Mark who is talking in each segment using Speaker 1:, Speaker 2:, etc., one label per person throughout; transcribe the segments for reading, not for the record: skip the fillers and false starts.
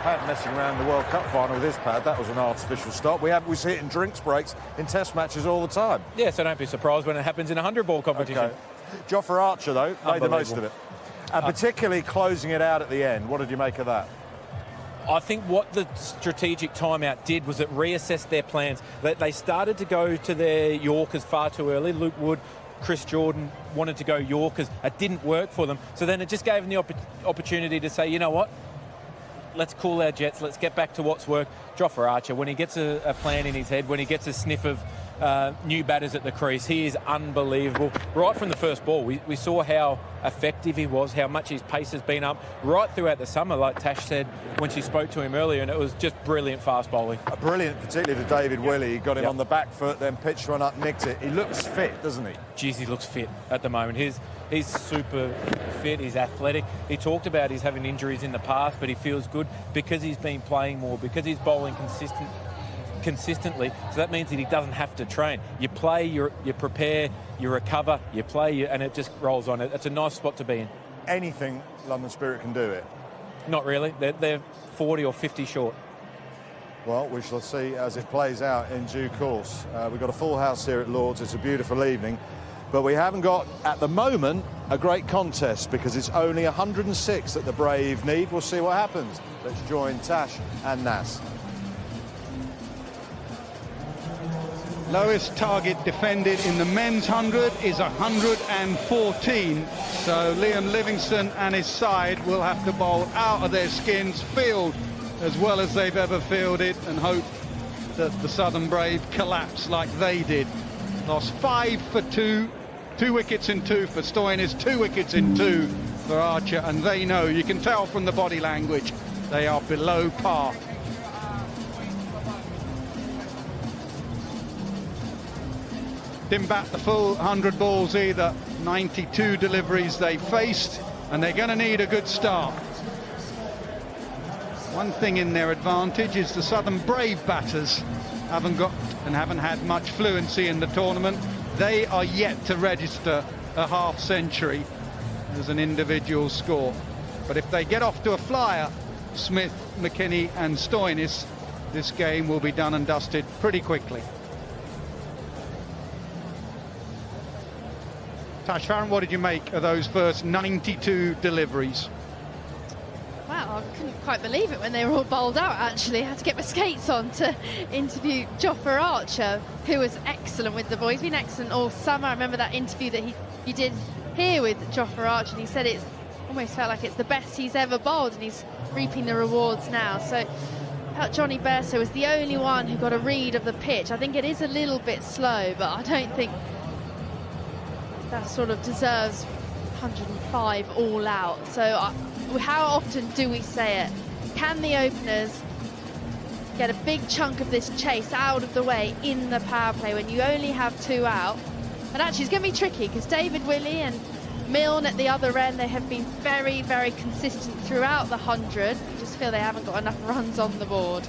Speaker 1: pad messing around the World Cup final with his pad. That was an artificial stop. We see it in drinks breaks in test matches all the time.
Speaker 2: Yeah, so don't be surprised when it happens in a 100-ball competition.
Speaker 1: Okay. Jofra Archer, though, made the most of it. And particularly closing it out at the end. What did you make of that?
Speaker 2: I think what the strategic timeout did was it reassessed their plans. They started to go to their Yorkers far too early. Luke Wood, Chris Jordan wanted to go Yorkers. It didn't work for them. So then it just gave them the opportunity to say, you know what? Let's cool our jets. Let's get back to what's worked. Jofra Archer, when he gets a plan in his head, when he gets a sniff of new batters at the crease, he is unbelievable. Right from the first ball, we saw how effective he was, how much his pace has been up right throughout the summer, like Tash said when she spoke to him earlier, and it was just brilliant fast bowling.
Speaker 1: Brilliant, particularly to David Willey. He got him on the back foot, then pitched one up, nicked it. He looks fit, doesn't he?
Speaker 2: Geez, he looks fit at the moment. He's super fit, he's athletic. He talked about he's having injuries in the past, but he feels good because he's been playing more, because he's bowling consistently. So that means that he doesn't have to train. You play, you prepare, you recover, you play, and it just rolls on. It's a nice spot to be in.
Speaker 1: Anything London Spirit can do it?
Speaker 2: Not really. They're 40 or 50 short.
Speaker 1: Well, we shall see as it plays out in due course. We've got a full house here at Lord's. It's a beautiful evening. But we haven't got, at the moment, a great contest because it's only 106 that the Brave need. We'll see what happens. Let's join Tash and Nas.
Speaker 3: Lowest target defended in the men's 100 is 114. So Liam Livingstone and his side will have to bowl out of their skins, field as well as they've ever fielded, and hope that the Southern Brave collapse like they did. Lost 5 for 2, 2 wickets in 2 for Stoinis, 2 wickets in 2 for Archer, and they know, you can tell from the body language, they are below par. Didn't bat the full 100 balls either. 92 deliveries they faced, and they're going to need a good start. One thing in their advantage is the Southern Brave batters haven't had much fluency in the tournament. They are yet to register a half century as an individual score. But if they get off to a flyer, Smith, McKinney and Stoinis, this game will be done and dusted pretty quickly. Tash Farron, what did you make of those first 92 deliveries?
Speaker 4: Wow, I couldn't quite believe it when they were all bowled out, actually. I had to get my skates on to interview Jofra Archer, who was excellent with the ball. He's been excellent all summer. I remember that interview that he did here with Jofra Archer, and he said it's almost felt like it's the best he's ever bowled, and he's reaping the rewards now. So Johnny Bairstow was the only one who got a read of the pitch. I think it is a little bit slow, but I don't think that sort of deserves 105 all out. So how often do we say it? Can the openers get a big chunk of this chase out of the way in the power play when you only have 2 out? And actually it's going to be tricky because David Willey and Milne at the other end, they have been very, very consistent throughout the 100. You just feel they haven't got enough runs on the board.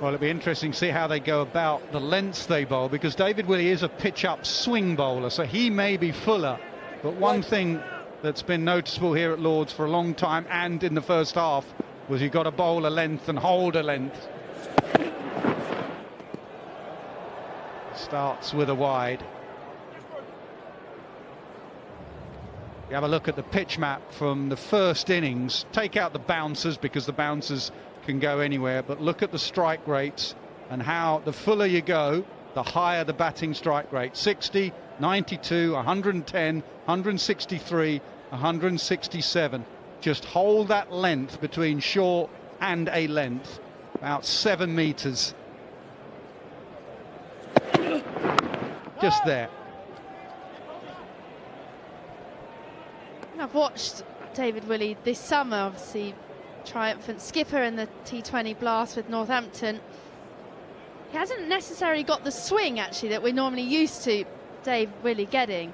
Speaker 3: Well, it'll be interesting to see how they go about the lengths they bowl, because David Willey is a pitch-up swing bowler, so he may be fuller. But one thing that's been noticeable here at Lord's for a long time, and in the first half, was you've got to bowl a length and hold a length. Starts with a wide. You have a look at the pitch map from the first innings. Take out the bouncers, because the bouncers can go anywhere, but look at the strike rates and how the fuller you go, the higher the batting strike rate. 60, 92, 110, 163, 167. Just hold that length between short and a length, about 7 meters. Just there.
Speaker 4: I've watched David Willey this summer, obviously triumphant skipper in the T20 Blast with Northampton. He hasn't necessarily got the swing, actually, that we're normally used to Dave Willey getting,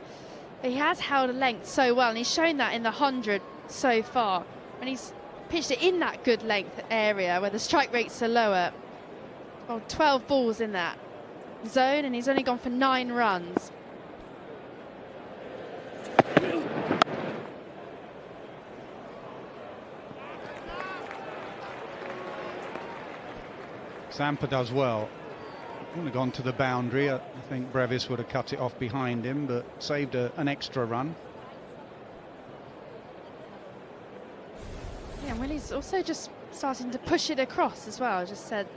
Speaker 4: but he has held a length so well, and he's shown that in the 100 so far. and he's pitched it in that good length area where the strike rates are lower. Well, 12 balls in that zone, and he's only gone for 9 runs.
Speaker 3: Zampa does well. Wouldn't have gone to the boundary. I think Brevis would have cut it off behind him, but saved an extra run.
Speaker 4: Yeah, Willie's also just starting to push it across as well. Just said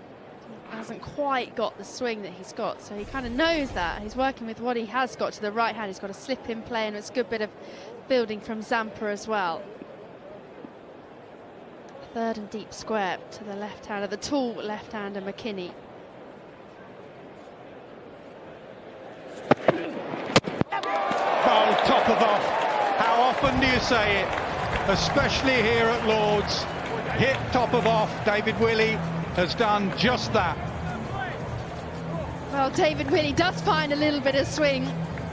Speaker 4: he hasn't quite got the swing that he's got, so he kind of knows that. He's working with what he has got to the right hand. He's got a slip in play, and it's a good bit of building from Zampa as well. Third and deep square to the left-hander, the tall left-hander McKinney.
Speaker 3: Oh, top of off. How often do you say it? Especially here at Lord's. Hit top of off. David Willey has done just that.
Speaker 4: Well, David Willey does find a little bit of swing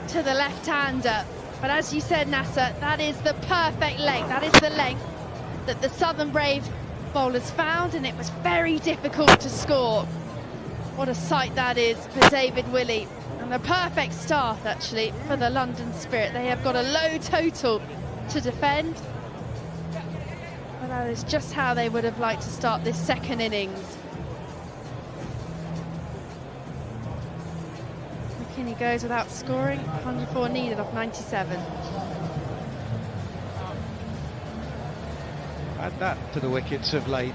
Speaker 4: to the left-hander, but as you said, Nasser, that is the perfect length. That is the length that the Southern Brave bowlers found, and it was very difficult to score. What a sight that is for David Willey, and the perfect start actually for the London Spirit. They have got a low total to defend, but that is just how they would have liked to start this second innings. McKinney goes without scoring, 104 needed off 97.
Speaker 3: Add that to the wickets of late.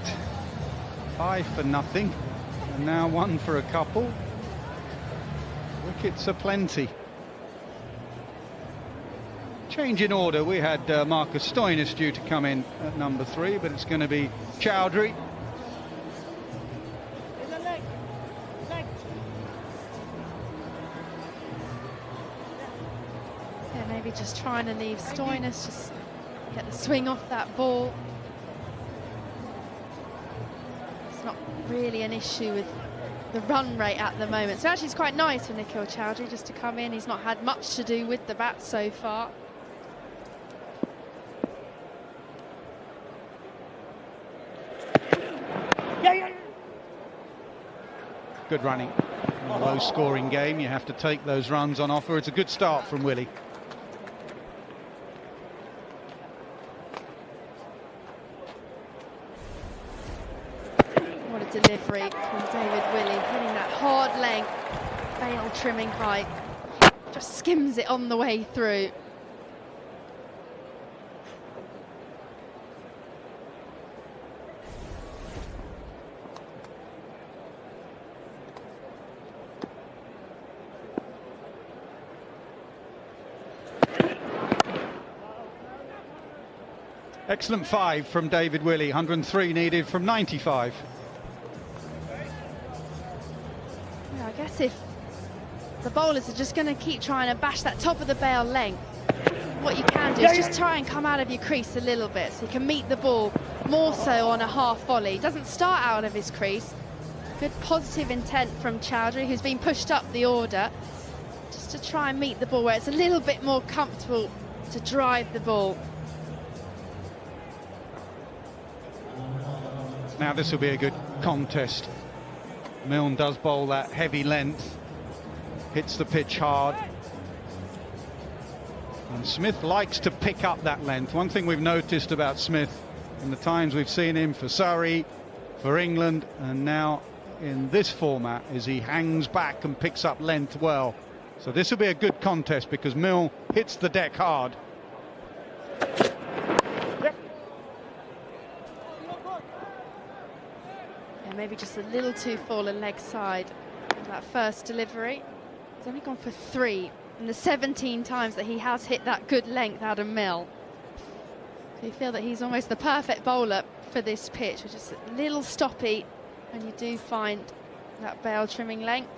Speaker 3: 5 for nothing, and now 1 for a couple. Wickets are plenty. Change in order. We had Marcus Stoinis due to come in at number 3, but it's going to be Chowdhury.
Speaker 4: Yeah, maybe just trying to leave Stoinis, just get the swing off that ball. It's not really an issue with the run rate at the moment. So actually it's quite nice for Nikhil Chowdhury just to come in. He's not had much to do with the bat so far.
Speaker 3: Good running. In a low-scoring game, you have to take those runs on offer. It's a good start from Willey.
Speaker 4: What a delivery from David Willey, hitting that hard length, bail trimming height. Just skims it on the way through.
Speaker 3: Excellent 5 from David Willey, 103 needed from 95.
Speaker 4: Yeah, I guess if the bowlers are just going to keep trying to bash that top of the bail length, what you can do is just try and come out of your crease a little bit so you can meet the ball more so on a half volley. He doesn't start out of his crease. Good positive intent from Chowdhury, who's been pushed up the order, just to try and meet the ball where it's a little bit more comfortable to drive the ball.
Speaker 3: Now this will be a good contest. Milne does bowl that heavy length, hits the pitch hard, and Smith likes to pick up that length. One thing we've noticed about Smith in the times we've seen him for Surrey, for England, and now in this format, is he hangs back and picks up length well. So this will be a good contest because Milne hits the deck hard.
Speaker 4: Maybe just a little too fallen leg side of that first delivery. He's only gone for 3 in the 17 times that he has hit that good length out of Mill. So you feel that he's almost the perfect bowler for this pitch, which is a little stoppy, and you do find that bail trimming length.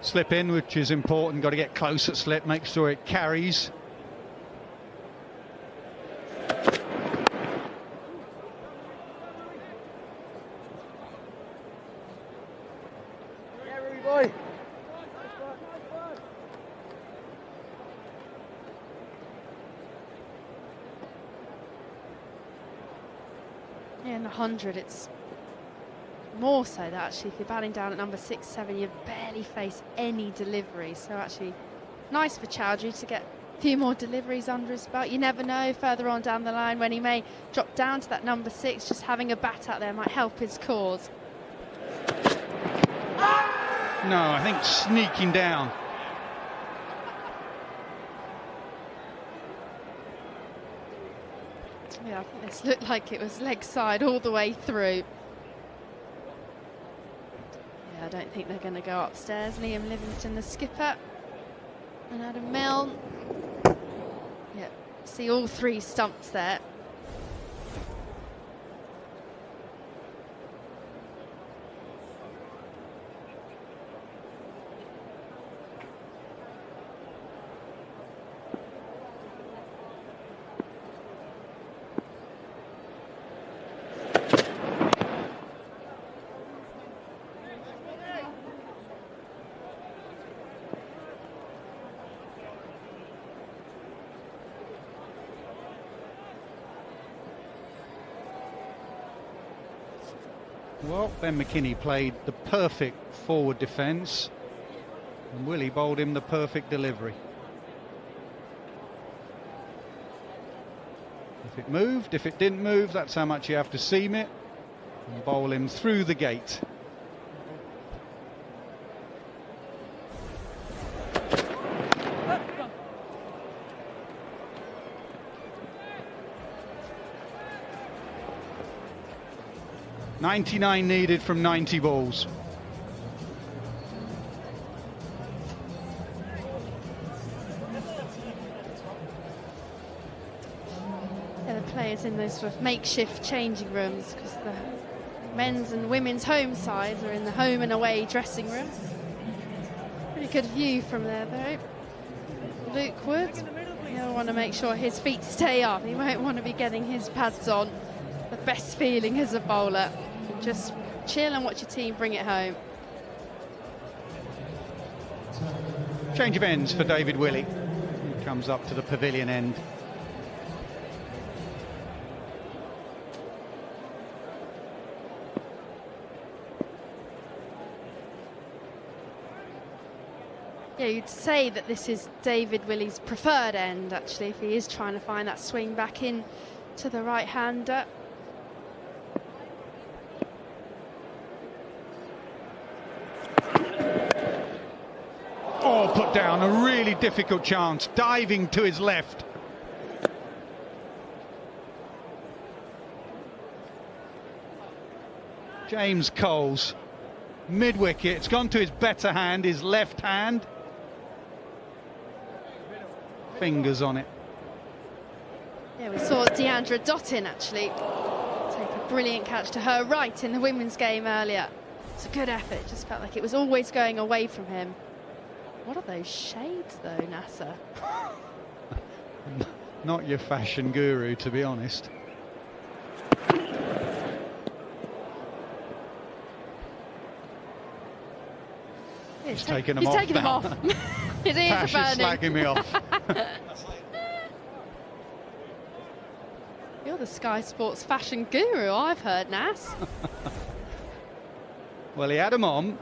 Speaker 3: Slip in, which is important, got to get close at slip, make sure it carries.
Speaker 4: Yeah, in the 100, it's more so that actually if you're batting down at number 6, 7, you barely face any delivery. So actually, nice for Chowdhury to get a few more deliveries under his belt. You never know further on down the line when he may drop down to that number 6, just having a bat out there might help his cause.
Speaker 3: No, I think sneaking down.
Speaker 4: Yeah, I think this looked like it was leg side all the way through. Yeah, I don't think they're going to go upstairs. Liam Livingstone, the skipper, and Adam Milne. Yeah, see all 3 stumps there.
Speaker 3: Well, Ben McKinney played the perfect forward defence, and Willie bowled him the perfect delivery. If it moved, if it didn't move, that's how much you have to seam it and bowl him through the gate. .99 needed from 90 balls.
Speaker 4: Yeah, the players in those sort of makeshift changing rooms, because the men's and women's home sides are in the home and away dressing room. Pretty good view from there though. Luke Wood, he'll want to make sure his feet stay up. He won't want to be getting his pads on. The best feeling as a bowler. Just chill and watch your team bring it home.
Speaker 3: Change of ends for David Willey. He comes up to the pavilion end.
Speaker 4: Yeah, you'd say that this is David Willey's preferred end, actually, if he is trying to find that swing back in to the right-hander.
Speaker 3: Oh, put down a really difficult chance, diving to his left. James Coles, mid-wicket, it's gone to his better hand, his left hand. Fingers on it.
Speaker 4: Yeah, we saw Deandra Dottin actually take a brilliant catch to her right in the women's game earlier. It's a good effort, it just felt like it was always going away from him. What are those shades though, Nasser?
Speaker 3: Not your fashion guru, to be honest. He's taking them off.
Speaker 4: Taking them off. His ears
Speaker 3: Tash
Speaker 4: are
Speaker 3: is
Speaker 4: burning.
Speaker 3: slagging me off.
Speaker 4: You're the Sky Sports fashion guru, I've heard, Nas.
Speaker 3: Well, he had him on,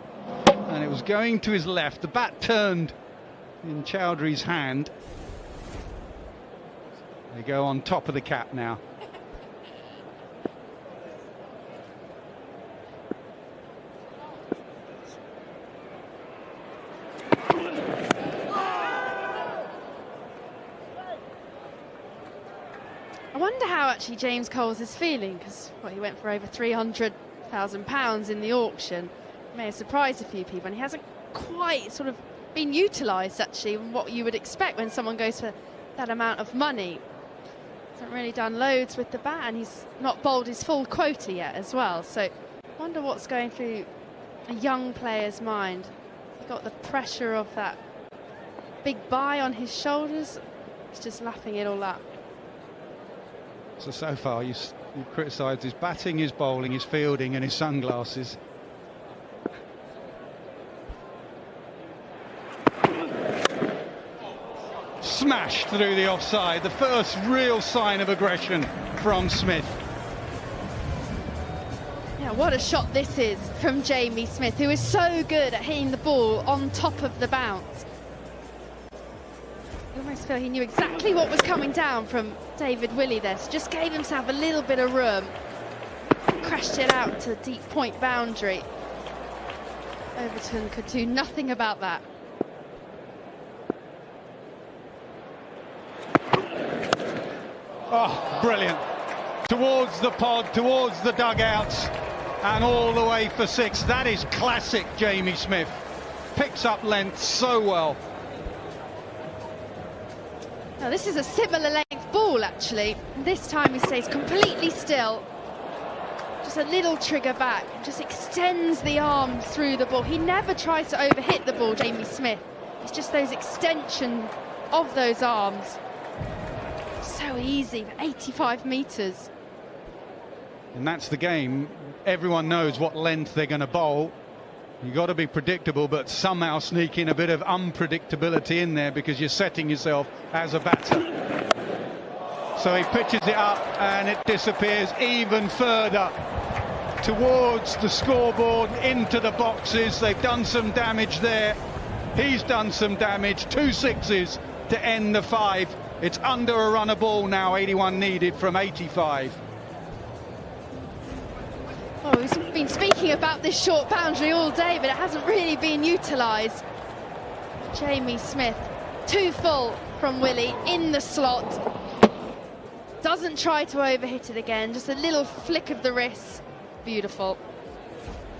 Speaker 3: and it was going to his left. The bat turned in Chowdhury's hand. They go on top of the cap now.
Speaker 4: I wonder how actually James Coles is feeling, because he went for over £300,000 in the auction. May have surprised a few people, and he hasn't quite sort of been utilised actually in what you would expect when someone goes for that amount of money. Hasn't really done loads with the bat, and he's not bowled his full quota yet as well. So I wonder what's going through a young player's mind. He got the pressure of that big buy on his shoulders. He's just lapping it all up.
Speaker 3: So far you've criticised his batting, his bowling, his fielding and his sunglasses. Smashed through the offside, the first real sign of aggression from Smith.
Speaker 4: Yeah, what a shot this is from Jamie Smith, who is so good at hitting the ball on top of the bounce. You almost feel he knew exactly what was coming down from David Willey there, so just gave himself a little bit of room. Crashed it out to the deep point boundary. Overton could do nothing about that.
Speaker 3: Oh, brilliant. Towards the pod, towards the dugouts, and all the way for 6. That is classic Jamie Smith. Picks up length so well.
Speaker 4: Now this is a similar length ball actually. This time he stays completely still. Just a little trigger back, just extends the arms through the ball. He never tries to overhit the ball, Jamie Smith. It's just those extension of those arms. So easy, 85 metres.
Speaker 3: And that's the game. Everyone knows what length they're going to bowl. You've got to be predictable, but somehow sneak in a bit of unpredictability in there because you're setting yourself as a batter. So he pitches it up and it disappears even further towards the scoreboard, into the boxes. They've done some damage there. He's done some damage. 2 sixes to end the 5. It's under a run a ball now, 81 needed from 85.
Speaker 4: Oh, we've been speaking about this short boundary all day, but it hasn't really been utilised. Jamie Smith, 2 full from Willey in the slot. Doesn't try to overhit it again, just a little flick of the wrist. Beautiful.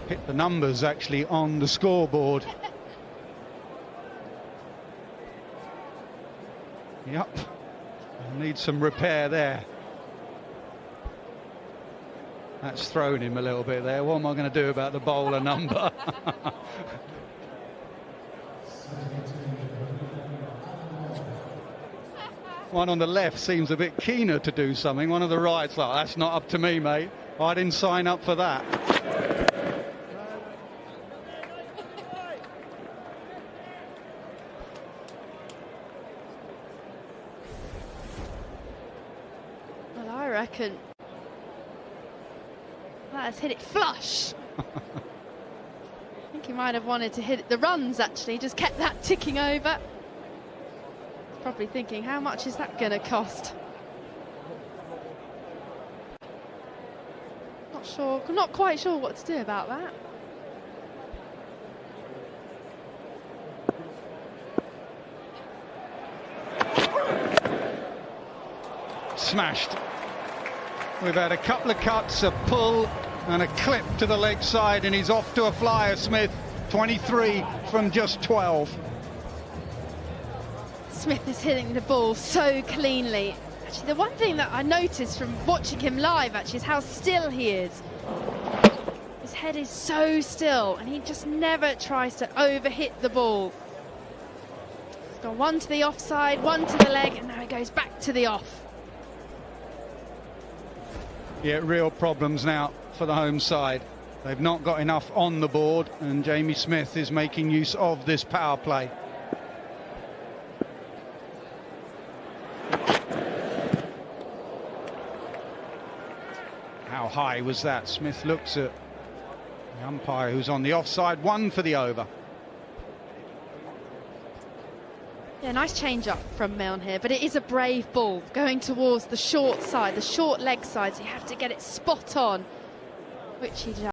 Speaker 3: Hit the numbers actually on the scoreboard. Yep, need some repair there. That's thrown him a little bit there. What am I going to do about the bowler number? One on the left seems a bit keener to do something. One on the right's like, that's not up to me, mate. I didn't sign up for that.
Speaker 4: Well, I reckon that has hit it flush. I think he might have wanted to hit the runs actually, just kept that ticking over. Probably thinking, how much is that going to cost? Not sure, not quite sure what to do about that.
Speaker 3: Smashed. We've had a couple of cuts, a pull and a clip to the leg side, and he's off to a flyer, Smith. 23 from just 12.
Speaker 4: Smith is hitting the ball so cleanly. Actually, the one thing that I noticed from watching him live actually is how still he is. His head is so still and he just never tries to overhit the ball. He's gone one to the offside, one to the leg, and now he goes back to the off.
Speaker 3: Yeah, real problems now for the home side. They've not got enough on the board, and Jamie Smith is making use of this power play. How high was that? Smith looks at the umpire who's on the offside, 1 for the over.
Speaker 4: Yeah, nice change up from Milne here, but it is a brave ball going towards the short side, the short leg side, so you have to get it spot on, which he does.